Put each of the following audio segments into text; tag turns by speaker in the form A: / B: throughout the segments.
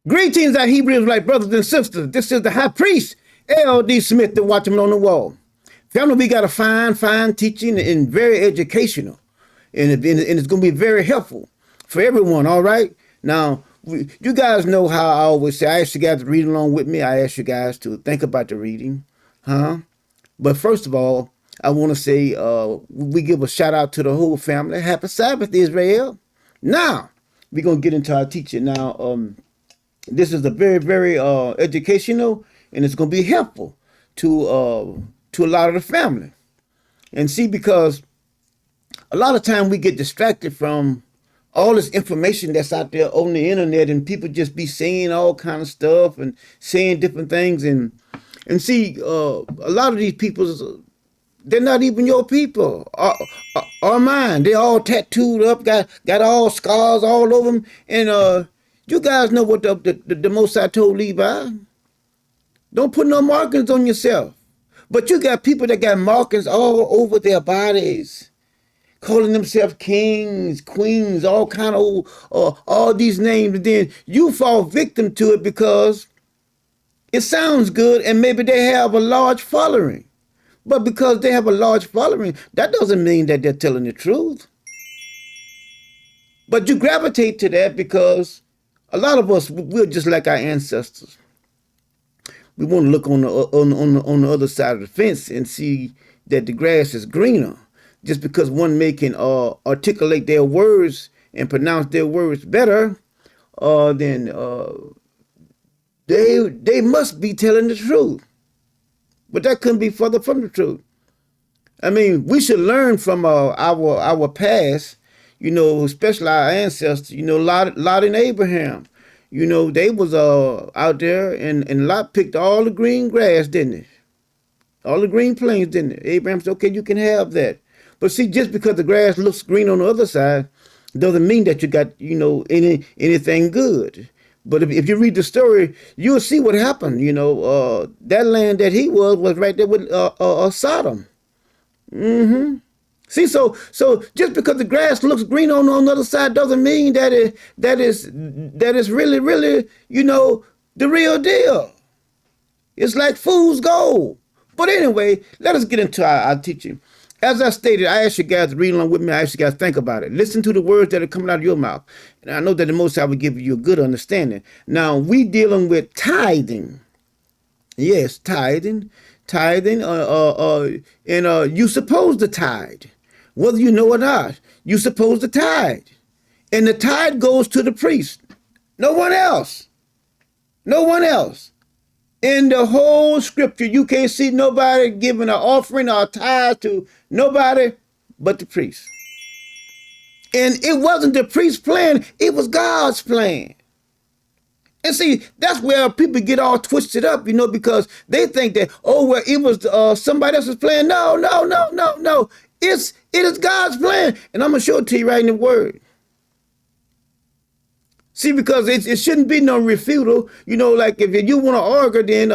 A: Greetings, our Hebrew Israelite brothers and sisters. This is the high priest, L.D. Smith, the Watchman on the wall. Family, we got a fine teaching and very educational. And it's going to be very helpful for everyone, all right? Now, you guys know how I always say, I ask you guys to read along with me. I ask you guys to think about the reading, huh? But first of all, I want to say we give a shout out to the whole family. Happy Sabbath, Israel. Now, we're going to get into our teaching. Now, this is a very educational, and it's going to be helpful to a lot of the family. And see, because a lot of time we get distracted from all this information that's out there on the internet, and people just be saying all kind of stuff and saying different things, and see, a lot of these people, they're not even your people or mine. They all tattooed up, got all scars all over them, and you guys know what the Most High told Levi. Don't put no markings on yourself. But you got people that got markings all over their bodies, calling themselves kings, queens, all kind of all these names. And then you fall victim to it because it sounds good and maybe they have a large following. But because they have a large following, that doesn't mean that they're telling the truth. But you gravitate to that because a lot of us, we're just like our ancestors. We want to look on the other side of the fence and see that the grass is greener. Just because one may can articulate their words and pronounce their words better, then they must be telling the truth. But that couldn't be further from the truth. I mean, we should learn from our past. You know, especially our ancestors, you know, Lot and Abraham. You know, they was out there and Lot picked all the green grass, didn't it? All the green plains, didn't it? Abraham said, okay, you can have that. But see, just because the grass looks green on the other side doesn't mean that you got, you know, anything good. But if you read the story, you'll see what happened. You know, that land that he was right there with Sodom. Mm-hmm. See, so just because the grass looks green on the other side doesn't mean that it's really, you know, the real deal. It's like fool's gold. But anyway, let us get into our teaching. As I stated, I ask you guys to read along with me. I ask you guys to think about it. Listen to the words that are coming out of your mouth. And I know that the Most High will give you a good understanding. Now, we dealing with tithing. Yes, tithing. And you supposed to tithe. Whether you know or not, you're supposed to tithe. And the tithe goes to the priest. No one else. No one else. In the whole scripture, you can't see nobody giving an offering or a tithe to nobody but the priest. And it wasn't the priest's plan, it was God's plan. And see, that's where people get all twisted up, you know, because they think that, oh, well, it was somebody else's plan. No. It is God's plan. And I'm going to show it to you right in the word. See, because it shouldn't be no refutal. You know, like if you want to argue, then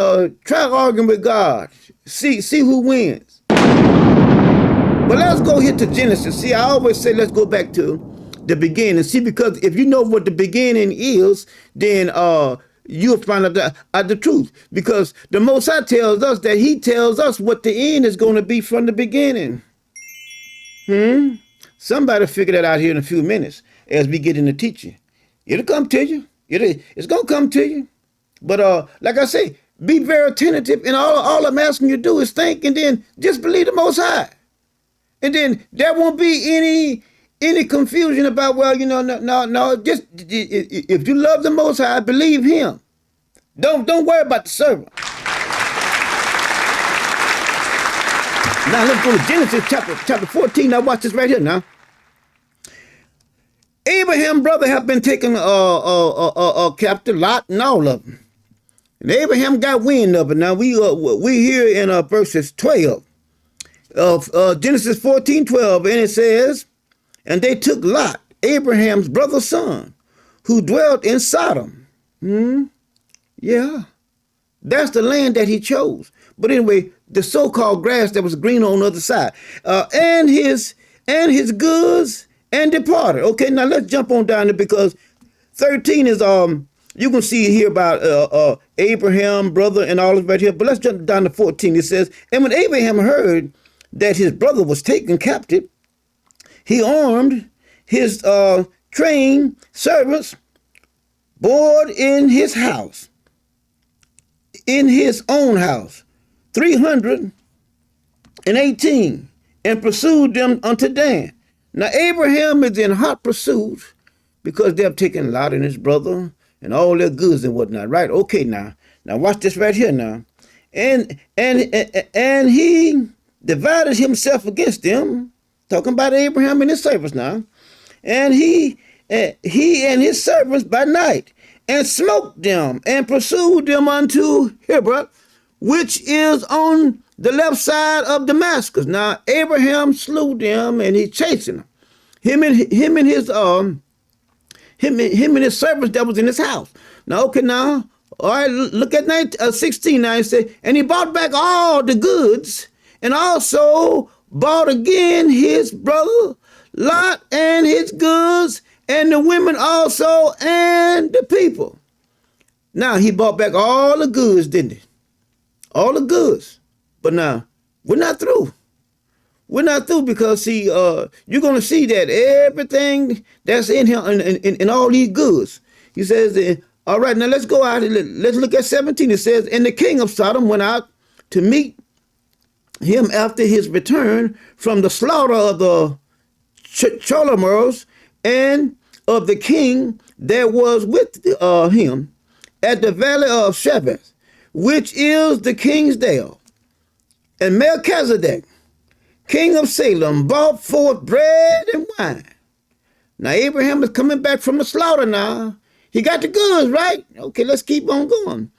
A: try arguing with God. See who wins. But let's go here to Genesis. See, I always say let's go back to the beginning. See, because if you know what the beginning is, then you'll find out the truth. Because the Most High tells us that he tells us what the end is going to be from the beginning. Somebody figure that out here in a few minutes as we get into teaching. It'll come to you. It's going to come to you. But like I say, be very attentive, and all I'm asking you to do is think, and then just believe the Most High. And then there won't be any confusion about, well, you know, no. Just if you love the Most High, believe him. Don't worry about the servant. Now let's go to Genesis chapter 14. Now watch this right here now. Abraham's brother have been taken captive, Lot and all of them. And Abraham got wind of it. Now we here in verses 12 of Genesis 14:12, and it says, and they took Lot, Abraham's brother's son, who dwelt in Sodom. Yeah, that's the land that he chose. But anyway, the so-called grass that was green on the other side, and his goods, and departed. Okay, now let's jump on down there because 13 is You can see here about Abraham, brother, and all this right here. But let's jump down to 14. It says, and when Abraham heard that his brother was taken captive, he armed his trained servants, board in his house, in his own house, 318, and pursued them unto Dan. Now Abraham is in hot pursuit because they have taken Lot and his brother and all their goods and whatnot, right? Okay, now watch this right here now. And he divided himself against them, talking about Abraham and his servants now. And he and his servants by night, and smote them, and pursued them unto Hebron, which is on the left side of Damascus. Now Abraham slew them, and he chasing them. Him and his servants that was in his house. Now, okay, now, all right, look at 16 now. It said, and he bought back all the goods, and also bought again his brother Lot and his goods, and the women also, and the people. Now, he bought back all the goods, didn't he? All the goods. But now, we're not through. We're not through because, see, you're going to see that everything that's in here, in all these goods. He says, all right, now let's go out and let's look at 17. It says, and the king of Sodom went out to meet him after his return from the slaughter of the Cholomeres and of the king that was with him at the valley of Shepheth, which is the king's dale. And Melchizedek, king of Salem, brought forth bread and wine. Now Abraham is coming back from the slaughter now. He got the goods, right? Okay, let's keep on going.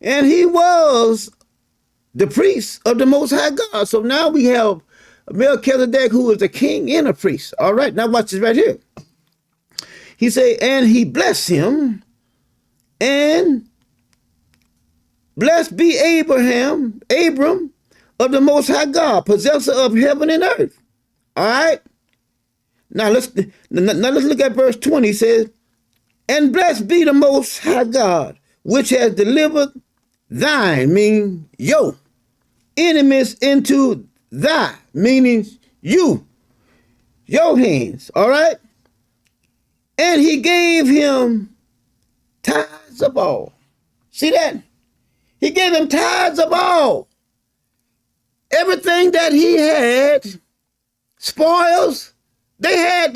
A: And he was the priest of the Most High God. So now we have Melchizedek, who is a king and a priest. All right, now watch this right here. He said, and he blessed him, and blessed be Abram of the Most High God, possessor of heaven and earth. All right. Now let's look at verse 20. It says, and blessed be the Most High God, which has delivered thine, meaning your enemies into thy, meaning you, your hands. All right. And he gave him tithes of all. See that? He gave him tithes of all. Everything that he had, spoils, they had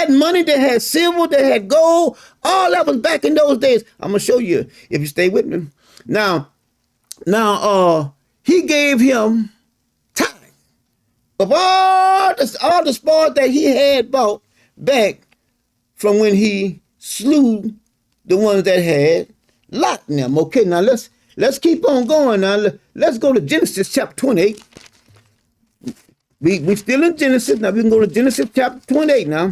A: money, they had silver, they had gold, all that was back in those days. I'm gonna show you if you stay with me. Now, he gave him tithe of all the spoil that he had bought back from when he slew the ones that had Lot in them. Okay, now let's keep on going now. Let's go to Genesis chapter 28. We still in Genesis. Now we can go to Genesis chapter 28 now.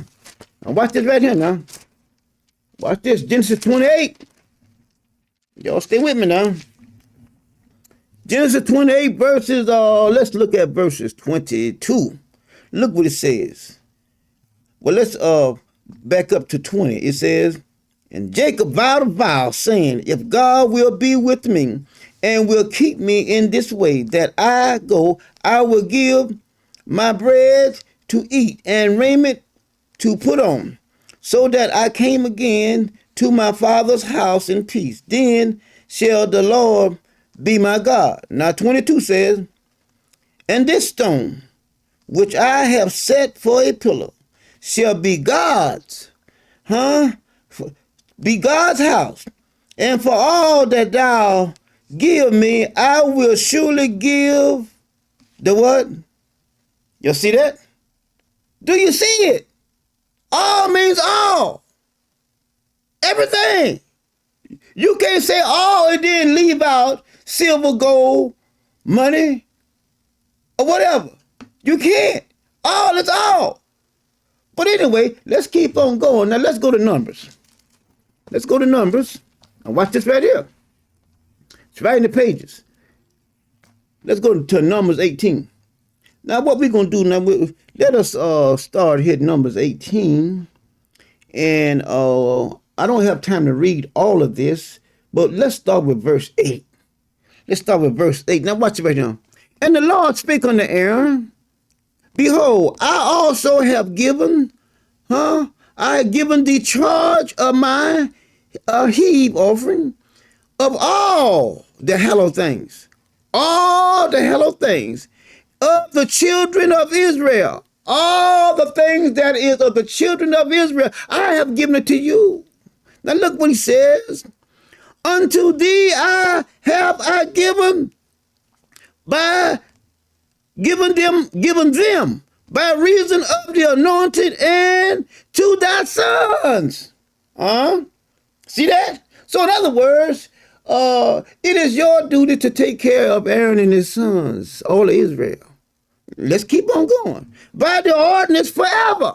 A: Now watch this right here now. Watch this, Genesis 28. Y'all stay with me now. Genesis 28 verses, let's look at verses 22. Look what it says. Well, let's back up to 20. It says, and Jacob vowed a vow, saying, if God will be with me and will keep me in this way that I go, I will give my bread to eat and raiment to put on, so that I came again to my father's house in peace. Then shall the Lord be my God. Now 22 says, and this stone, which I have set for a pillar, shall be God's, be God's house. And for all that thou give me, I will surely give the what? You see that? Do you see it? All means all. Everything. You can't say all and then leave out silver, gold, money, or whatever. You can't. All is all. But anyway, let's keep on going. Now let's go to Numbers. Let's go to Numbers. And watch this right here. It's right in the pages. Let's go to Numbers 18. Now what we're going to do now, let us start here at Numbers 18. And I don't have time to read all of this, but let's start with verse 8. Let's start with verse 8. Now watch it right now. And the Lord spake unto Aaron, behold, I also have given, I have given thee charge of my heave offering of all the hallowed things, all the hallowed things of the children of Israel, all the things that is of the children of Israel, I have given it to you. Now look what he says. Unto thee have I given them by reason of the anointed and to thy sons. See that? So in other words, it is your duty to take care of Aaron and his sons, all of Israel. Let's keep on going. By the ordinance forever.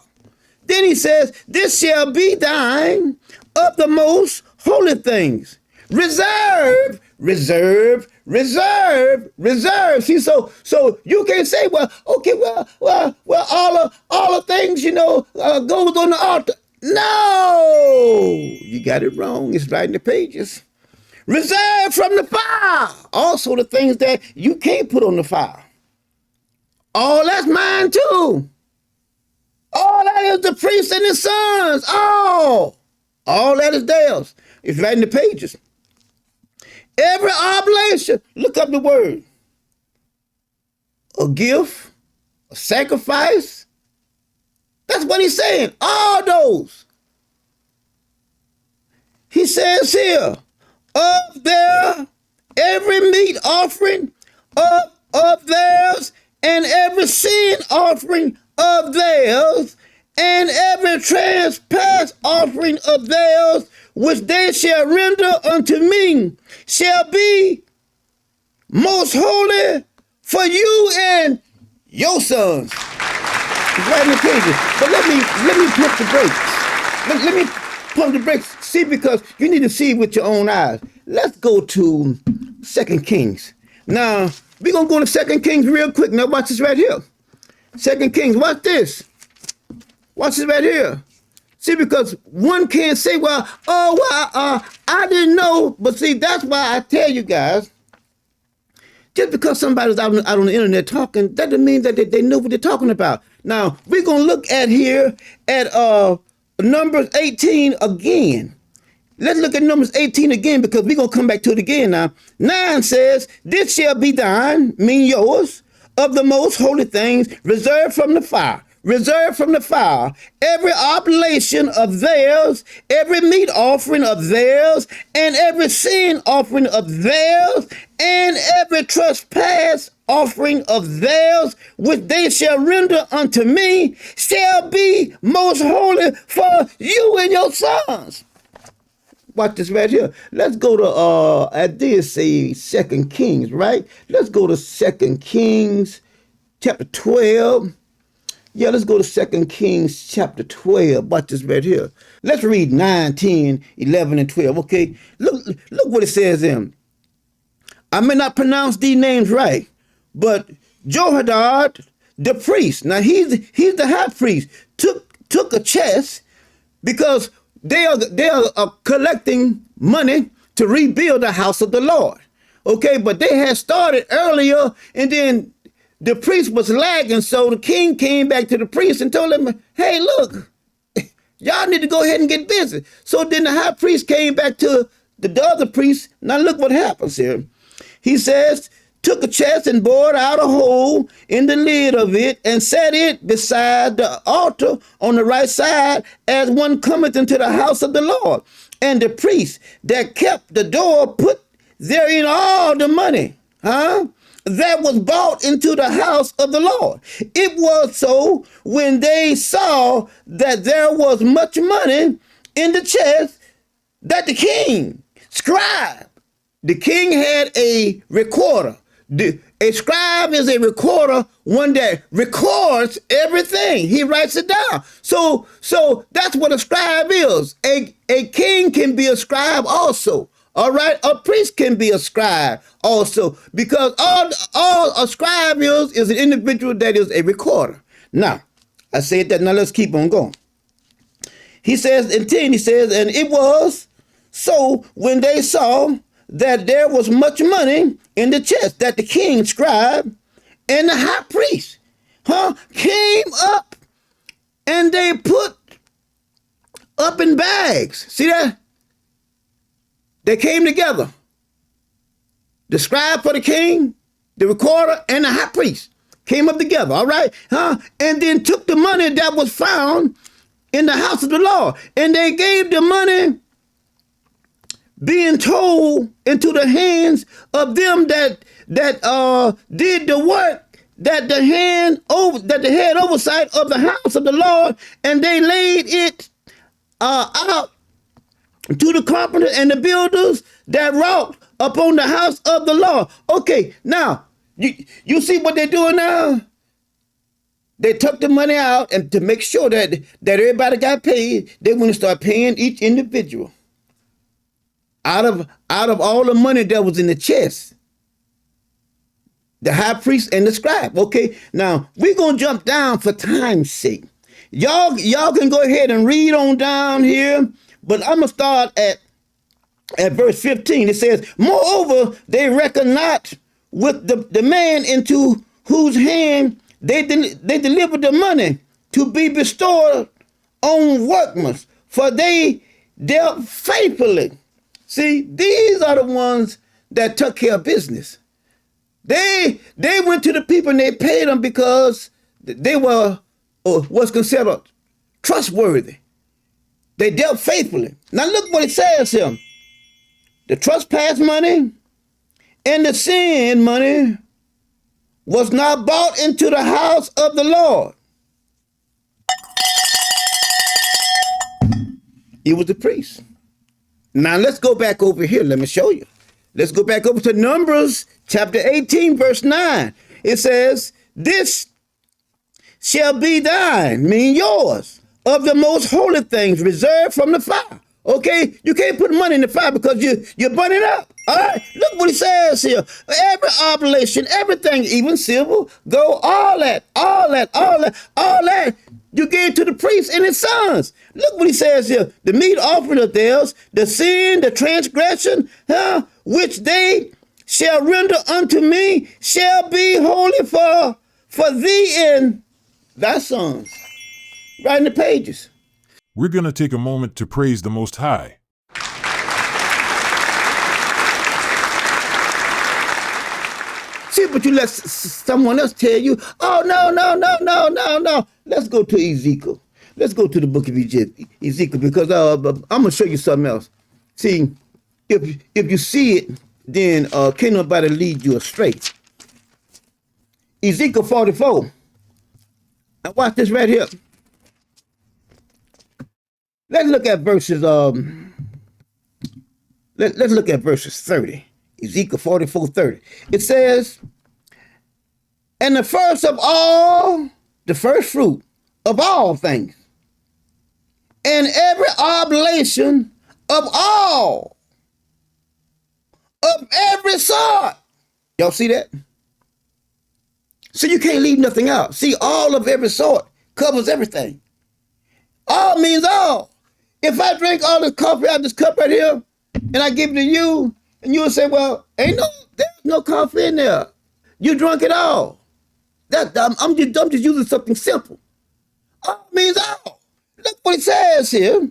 A: Then he says, this shall be thine of the most holy things. Reserve, reserve, reserve, reserve. See, so you can't say, well, okay, well, all the things, goes on the altar. No, you got it wrong. It's right in the pages. Reserve from the fire. Also the things that you can't put on the fire. All that's mine too. All that is the priests and his sons. All that is theirs. It's right in the pages. Every oblation, look up the word. A gift, a sacrifice. That's what he's saying. All those. He says here, of their every meat offering of theirs, and every sin offering of theirs, and every trespass offering of theirs, which they shall render unto me, shall be most holy for you and your sons. It's right in the pages. But let me pump the brakes. Let me pump the brakes. See, because you need to see with your own eyes. Let's go to 2 Kings. Now, we're going to go to 2 Kings real quick. Now, watch this right here. 2 Kings, watch this. Watch this right here. See, because one can't say, I didn't know. But see, that's why I tell you guys, just because somebody's out on the internet talking, that doesn't mean that they know what they're talking about. Now, we're going to look at here at Numbers 18 again. Let's look at Numbers 18 again, because we're going to come back to it again now. 9 says, this shall be thine, mean yours, of the most holy things, reserved from the fire. Reserved from the fire, every oblation of theirs, every meat offering of theirs, and every sin offering of theirs, and every trespass offering of theirs, which they shall render unto me, shall be most holy for you and your sons. Watch this right here. Let's go to, I did say 2 Kings, right? Let's go to 2 Kings chapter 12. Yeah, let's go to 2 Kings chapter 12. Watch this right here. Let's read 9, 10, 11, and 12. Okay, look what it says in. I may not pronounce these names right, but Jehoiada, the priest, now he's the high priest, took a chest, because they are collecting money to rebuild the house of the Lord. Okay, but they had started earlier, and then the priest was lagging, so the king came back to the priest and told him, hey, look, y'all need to go ahead and get busy. So then the high priest came back to the other priest. Now look what happens here. He says, took a chest and bored out a hole in the lid of it, and set it beside the altar on the right side, as one cometh into the house of the Lord. And the priest that kept the door put therein all the money, that was brought into the house of the Lord. It was so, when they saw that there was much money in the chest, that the king, scribe, the king had a recorder. A scribe is a recorder, one that records everything. He writes it down. So that's what a scribe is. A king can be a scribe also. All right, a priest can be a scribe also, because all a scribe is an individual that is a recorder. Now, I said that. Now let's keep on going. he says in 10, he says, and it was so when they saw that there was much money in the chest, that the king, scribe, and the high priest came up, and they put up in bags. See that? They came together. The scribe for the king, the recorder, and the high priest came up together, all right? And then took the money that was found in the house of the Lord. And they gave the money, being told, into the hands of them that did the work, that the head oversight of the house of the Lord, and they laid it out to the carpenter and the builders that wrought upon the house of the Lord. Okay, now you see what they're doing now? They took the money out, and to make sure that everybody got paid, they want to start paying each individual out of all the money that was in the chest. The high priest and the scribe. Okay, now we're gonna jump down for time's sake. Y'all can go ahead and read on down here, but I'm gonna start at verse 15. It says, moreover, they reckon not with the man into whose hand they delivered the money to be bestowed on workmen, for they dealt faithfully. See, these are the ones that took care of business. They went to the people and they paid them because they were what's considered trustworthy. They dealt faithfully. Now look what it says here. The trespass money and the sin money was not brought into the house of the Lord. It was the priest. Now let's go back over here. Let me show you. Let's go back over to Numbers chapter 18, verse 9. It says, this shall be thine, mean yours, of the most holy things reserved from the fire. Okay, you can't put money in the fire because you're burning up. All right, look what he says here. Every oblation, everything, even silver, gold, all that, you gave to the priest and his sons. Look what he says here. The meat offering of theirs, the sin, the transgression, which they shall render unto me, shall be holy for thee and thy sons. Right in the pages.
B: We're going to take a moment to praise the Most High.
A: See, but you let someone else tell you, oh, no. Let's go to Ezekiel. Let's go to the book of Ezekiel, because I'm going to show you something else. See, if you see it, then can't nobody lead you astray. Ezekiel 44. Now watch this right here. Let's look at verses. Let's look at verses 30. Ezekiel 44:30. It says, and the first fruit of all things, and every oblation of every sort. Y'all see that? So you can't leave nothing out. See, all of every sort covers everything. All means all. If I drink all this coffee out of this cup right here, and I give it to you, and you'll say, well, there's no coffee in there. You drunk it all. I'm just using something simple. All means all. Look what it says here.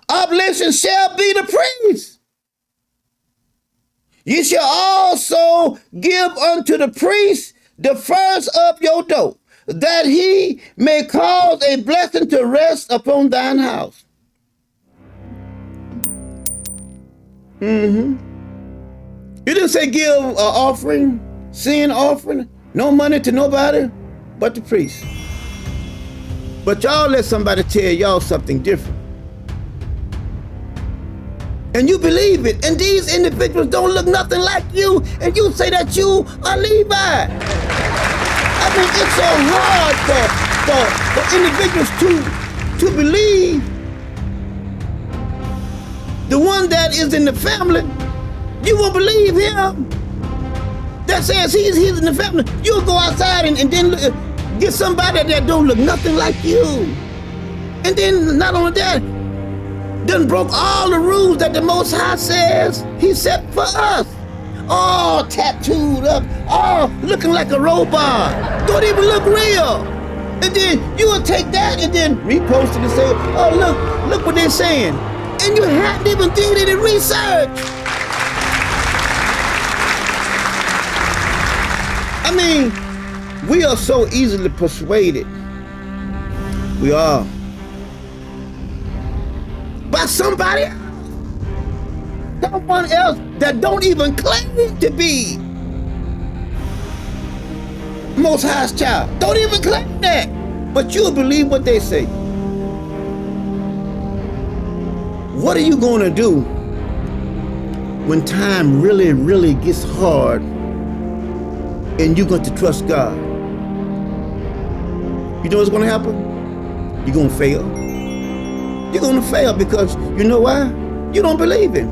A: Oblation shall be the priest. You shall also give unto the priest the first of your dough, that he may cause a blessing to rest upon thine house. You didn't say give an offering, sin offering, no money to nobody but the priest. But y'all let somebody tell y'all something different. And you believe it, and these individuals don't look nothing like you, and you say that you are Levi. I mean, it's so hard for individuals to believe the one that is in the family. You won't believe him. That says he's in the family. You'll go outside and then get somebody that don't look nothing like you. And then not only that, done broke all the rules that the Most High says he set for us. All tattooed up, all looking like a robot. Don't even look real. And then you will take that and then repost it and say, oh, look what they're saying. And you haven't even did any research. I mean, we are so easily persuaded. We are. By somebody else. Someone else that don't even claim to be Most High's child. Don't even claim that. But you'll believe what they say. What are you going to do when time really, really gets hard and you're going to trust God? You know what's going to happen? You're going to fail. You're going to fail because you know why? You don't believe Him.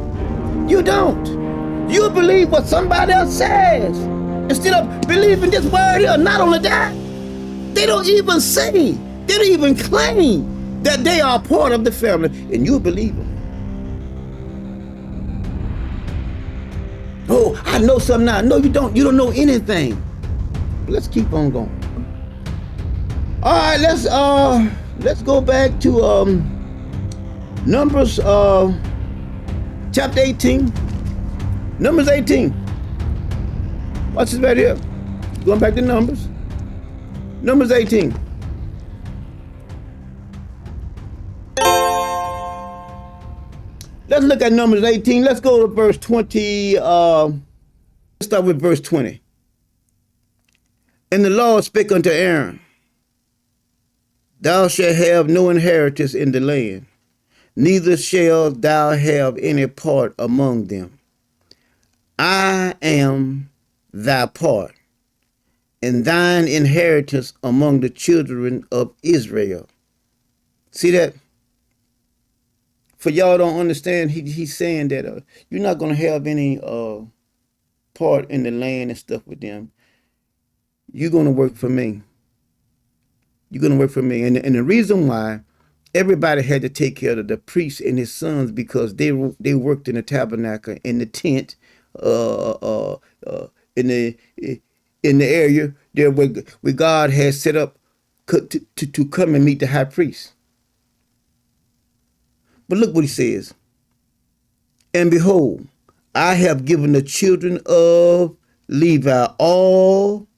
A: You don't. You believe what somebody else says instead of believing this word here. Not only that, they don't even say, they don't even claim that they are part of the family, and you believe them. Oh, I know something now. No, you don't. You don't know anything. Let's keep on going. All right, let's go back to Numbers chapter 18. Numbers 18. Watch this right here. Going back to Numbers. Numbers 18. Let's look at Numbers 18. Let's go to verse 20. Let's start with verse 20. And the Lord spake unto Aaron, Thou shalt have no inheritance in the land, neither shalt thou have any part among them. I am thy part, and thine inheritance among the children of Israel. See that? For y'all don't understand, he's saying that you're not going to have any part in the land and stuff with them. You're going to work for me. You're going to work for me. And the reason why everybody had to take care of the priest and his sons because they worked in the tabernacle, in the tent, in the area there where God had set up to come and meet the high priest. But look what he says. And behold, I have given the children of Levi all.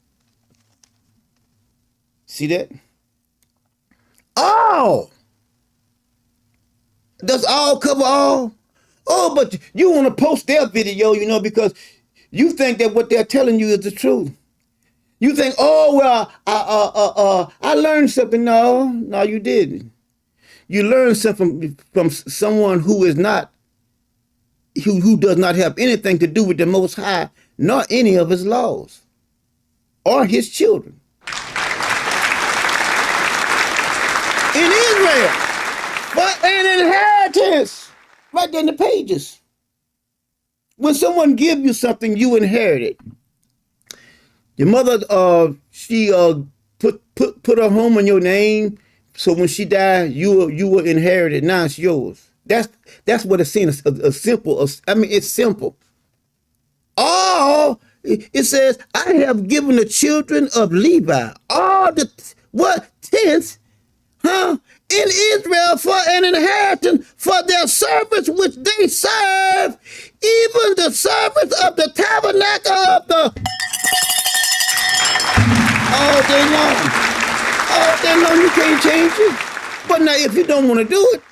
A: See that? All. Does all cover all? Oh, but you want to post their video, because you think that what they're telling you is the truth. You think, oh, well, I learned something. No, you didn't. You learned something from someone who is not, who does not have anything to do with the Most High, nor any of His laws, or His children. In Israel, for an inheritance, right there in the pages. When someone gives you something, you inherit it. Your mother, she put her home in your name, so when she died, you will inherit it. Now it's yours. That's what it's saying. It's simple. It's simple. All it says, I have given the children of Levi all the tents, in Israel for an inheritance for their service which they serve, even the service of the tabernacle of the all day long. All day long, you can't change it. But now if you don't want to do it,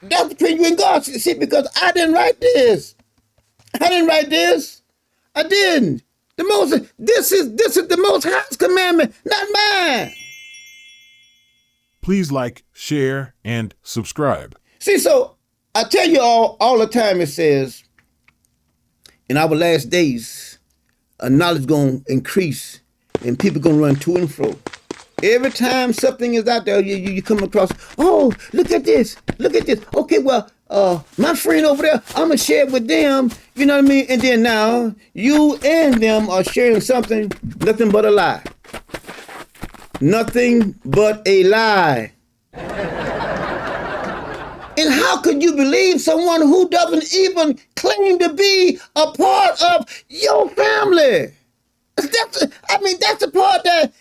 A: that's between you and God. See, because I didn't write this. I didn't. This is the Most High's commandment, not mine.
B: Please like, share, and subscribe.
A: See, so I tell you all the time, it says, in our last days, knowledge going to increase and people going to run to and fro. Every time something is out there, you come across, oh, look at this. Okay, well, my friend over there, I'm going to share it with them. You know what I mean? And then now, you and them are sharing something, nothing but a lie. Nothing but a lie. How could you believe someone who doesn't even claim to be a part of your family? That's the part that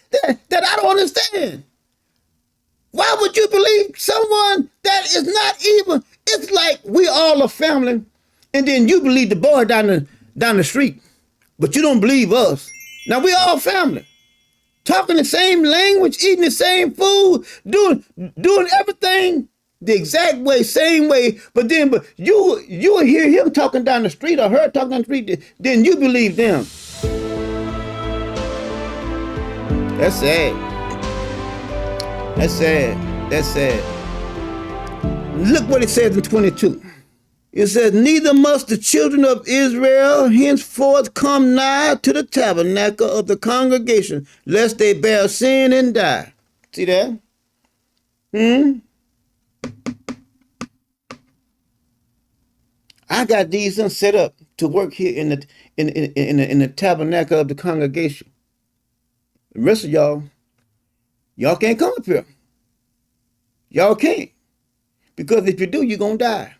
A: I don't understand. Why would you believe someone that is not even? It's like we all a family, and then you believe the boy down the street, but you don't believe us. Now we all family, talking the same language, eating the same food, doing everything the exact way, same way. But you will hear him talking down the street or her talking down the street, then you believe them. That's sad. That's sad. That's sad. Look what it says in 22. It says, neither must the children of Israel henceforth come nigh to the tabernacle of the congregation, lest they bear sin and die. See that? I got these things set up to work here in the tabernacle of the congregation. The rest of y'all can't come up here. Y'all can't. Because if you do, you're going to die.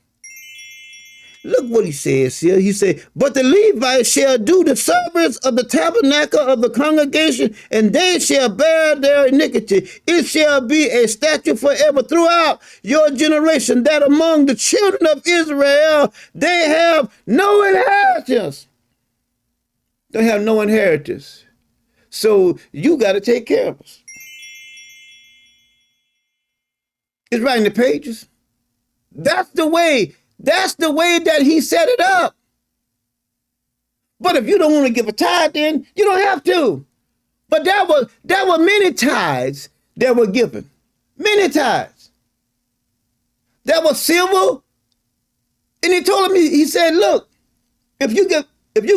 A: Look what he says here. He said, but the Levites shall do the service of the tabernacle of the congregation, and they shall bear their iniquity. It shall be a statute forever throughout your generation, that among the children of Israel they have no inheritance. They have no inheritance. So you got to take care of us. It's right in the pages. That's the way that he set it up. But if you don't want to give a tithe, then you don't have to. But there were many tithes that were given. Many tithes. There was silver. And he told him, he said, look, if you're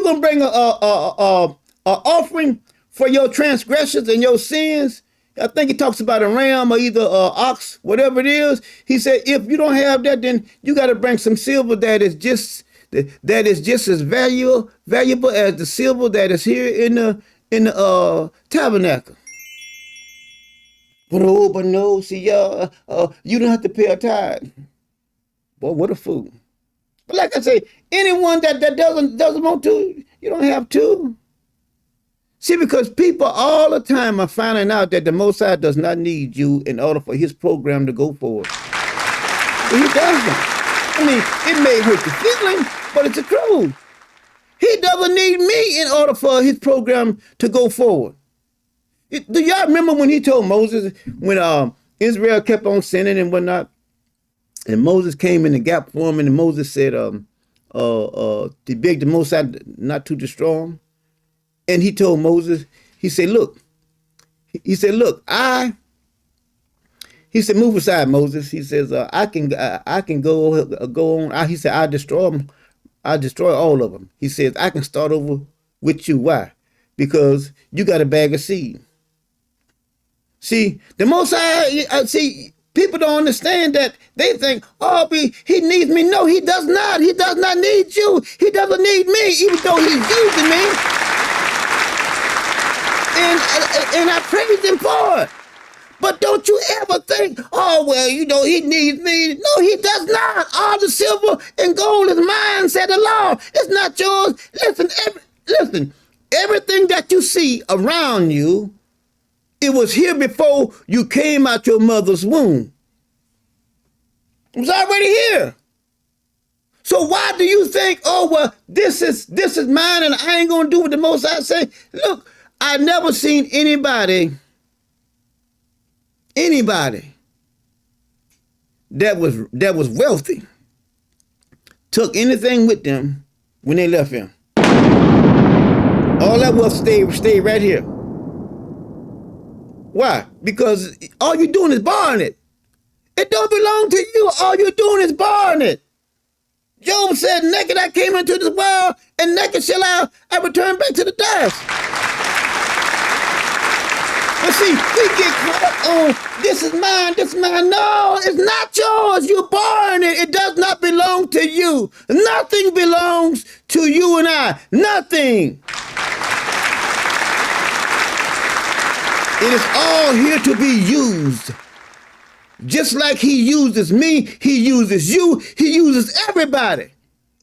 A: gonna bring a offering for your transgressions and your sins, I think he talks about a ram or either an ox, whatever it is. He said, if you don't have that, then you got to bring some silver that is just as valuable as the silver that is here in the tabernacle. But no, see y'all, you don't have to pay a tithe. Boy, what a fool! But like I say, anyone that doesn't want to, you don't have to. See, because people all the time are finding out that the Most High does not need you in order for his program to go forward. But he doesn't. I mean, it may hurt your feelings, but it's the truth. He doesn't need me in order for his program to go forward. Do y'all remember when he told Moses, when Israel kept on sinning and whatnot, and Moses came in the gap for him, and Moses said, he begged the Most High not to destroy him. And he told Moses, he said, look, move aside, Moses. He says, I can go on. He said, I'll destroy them. I'll destroy all of them. He says, I can start over with you. Why? Because you got a bag of seed. See, the Most High, people don't understand that. They think, he needs me. No, he does not. He does not need you. He doesn't need me, even though he's using me. And I praise him for it. But don't you ever think, he needs me. No, he does not. All the silver and gold is mine, said the Lord. It's not yours. Listen, everything that you see around you, it was here before you came out your mother's womb. It was already here. So why do you think, this is mine and I ain't gonna do what the Most High say? Look, I never seen anybody that was wealthy took anything with them when they left him. All that wealth stayed right here. Why? Because all you're doing is borrowing it. It don't belong to you. All you're doing is borrowing it. Job said, naked I came into this world, and naked shall I return back to the dust. But see, we get caught on, this is mine. No, it's not yours. You're borrowing it. It does not belong to you. Nothing belongs to you and I. Nothing. It is all here to be used. Just like he uses me, he uses you, he uses everybody.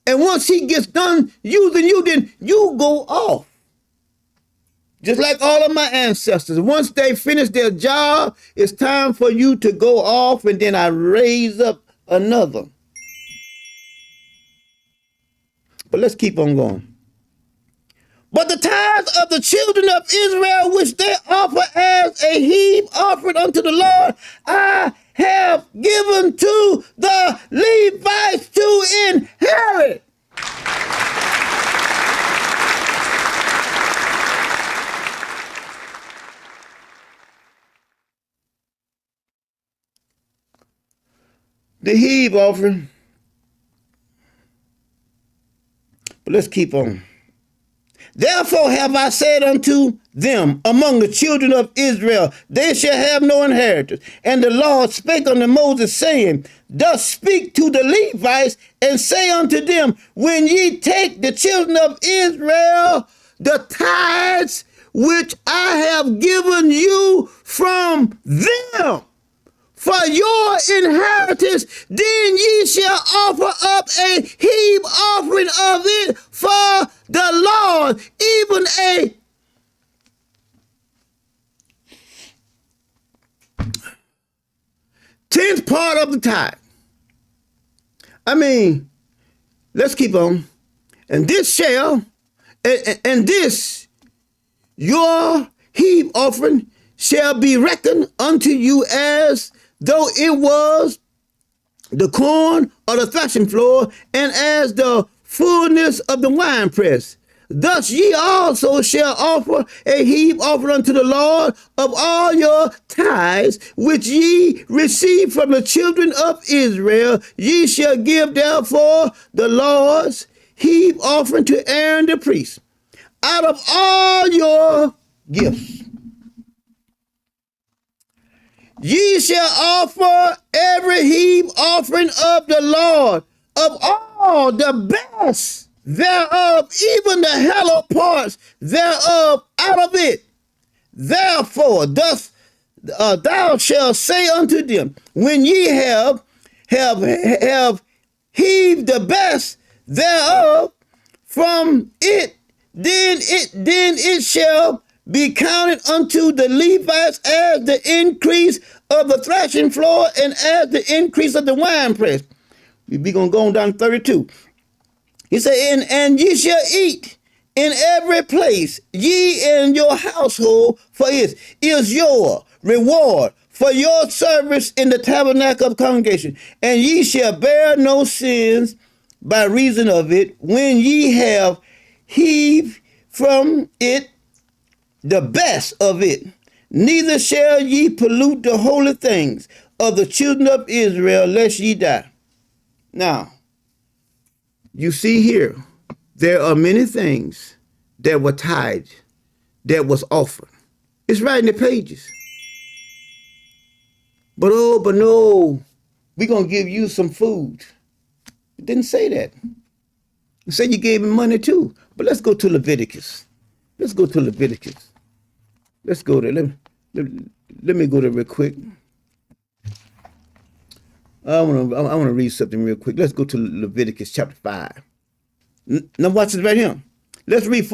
A: And once he gets done using you, then you go off. Just like all of my ancestors. Once they finish their job, it's time for you to go off, and then I raise up another. But let's keep on going. But the tithes of the children of Israel, which they offer as a heave offering unto the Lord, I have given to the Levites to inherit. The heave offering. But let's keep on. Therefore have I said unto them among the children of Israel, they shall have no inheritance. And the Lord spake unto Moses, saying, thus speak to the Levites, and say unto them, when ye take the children of Israel the tithes which I have given you from them for your inheritance, then ye shall offer up a heave offering of it for the Lord, even a tenth part of the tithe. I mean, let's keep on. And this shall, and this, your heave offering shall be reckoned unto you as though it was the corn or the threshing floor, and as the fullness of the winepress. Thus ye also shall offer a heave offering unto the Lord of all your tithes, which ye receive from the children of Israel. Ye shall give therefore the Lord's heave offering to Aaron the priest out of all your gifts. Ye shall offer every heave offering of the Lord, of all the best thereof, even the hallowed parts thereof, out of it. Therefore, thus thou shalt say unto them, when ye have heaved the best thereof from it, then it shall be counted unto the Levites as the increase of the threshing floor and as the increase of the winepress. We're going to go on down to 32. He said, and ye shall eat in every place, ye and your household, for it is your reward for your service in the tabernacle of congregation. And ye shall bear no sins by reason of it, when ye have heaved from it the best of it. Neither shall ye pollute the holy things of the children of Israel, lest ye die. Now, you see here, there are many things that were tithed, that was offered. It's right in the pages. But no, we're going to give you some food. It didn't say that. It said you gave him money too. But let's go to Leviticus. Let's go to Leviticus. Let's go there. Let me go there real quick. I want to read something real quick. Let's go to Leviticus chapter 5. Now watch this right here. Let's read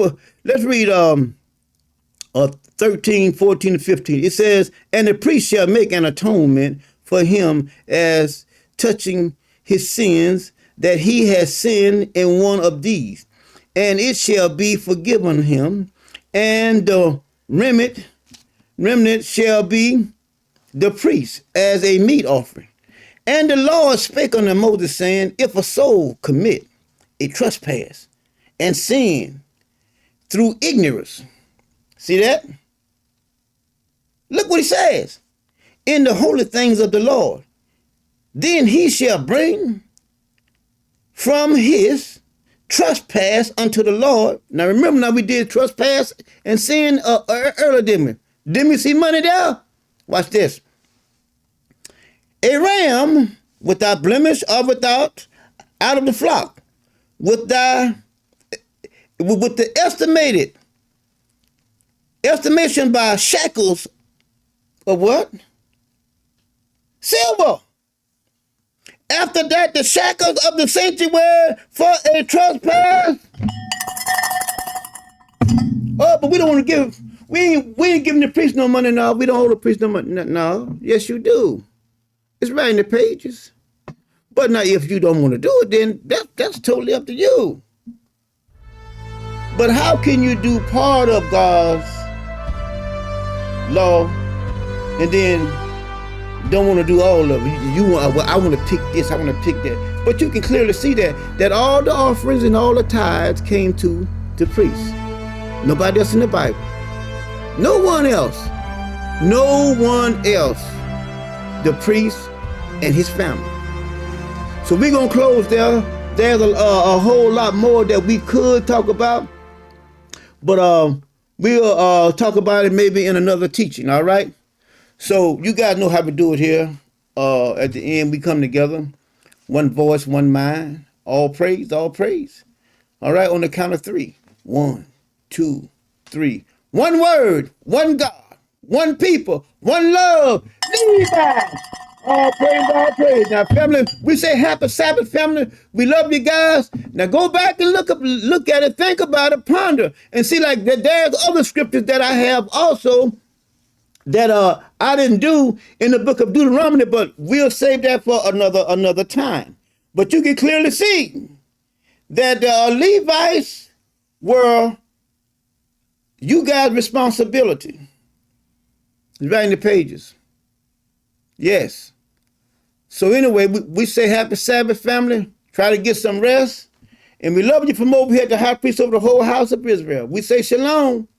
A: 13, 14, and 15. It says, and the priest shall make an atonement for him as touching his sins, that he has sinned in one of these, and it shall be forgiven him, and the remnant shall be the priest as a meat offering. And the Lord spake unto Moses, saying, if a soul commit a trespass and sin through ignorance, see that? Look what he says, in the holy things of the Lord, then he shall bring from his trespass unto the Lord. Now remember, now we did trespass and sin earlier, didn't we? Didn't we see money there? Watch this. A ram without blemish or without out of the flock, with the estimation by shekels of what? silver. After that, the shackles of the sanctuary for a trespass. Oh, but we don't want to give, we ain't giving the priest no money now. We don't owe the priest no money. No, yes you do. It's right in the pages. But now if you don't want to do it, then that's totally up to you. But how can you do part of God's law and then don't want to do all of it? You want, well, I want to pick this, I want to pick that. But you can clearly see that all the offerings and all the tithes came to the priests. Nobody else in the Bible. No one else. No one else. The priest and his family. So we're going to close there. There's a whole lot more that we could talk about. But we'll talk about it maybe in another teaching, all right? So you guys know how to do it here. At the end, we come together. One voice, one mind. All praise, all praise. All right, on the count of 3. 1, 2, 3. One word, one God, one people, one love. Levi. All praise, all praise. Now, family, we say happy Sabbath, family. We love you guys. Now go back and look at it, think about it, ponder, and see like that there's other scriptures that I have also that I didn't do in the book of Deuteronomy, but we'll save that for another time. But you can clearly see that the Levites were you guys' responsibility. It's right in the pages. Yes. So anyway, we say happy Sabbath, family. Try to get some rest. And we love you from over here at the high priest over the whole house of Israel. We say shalom.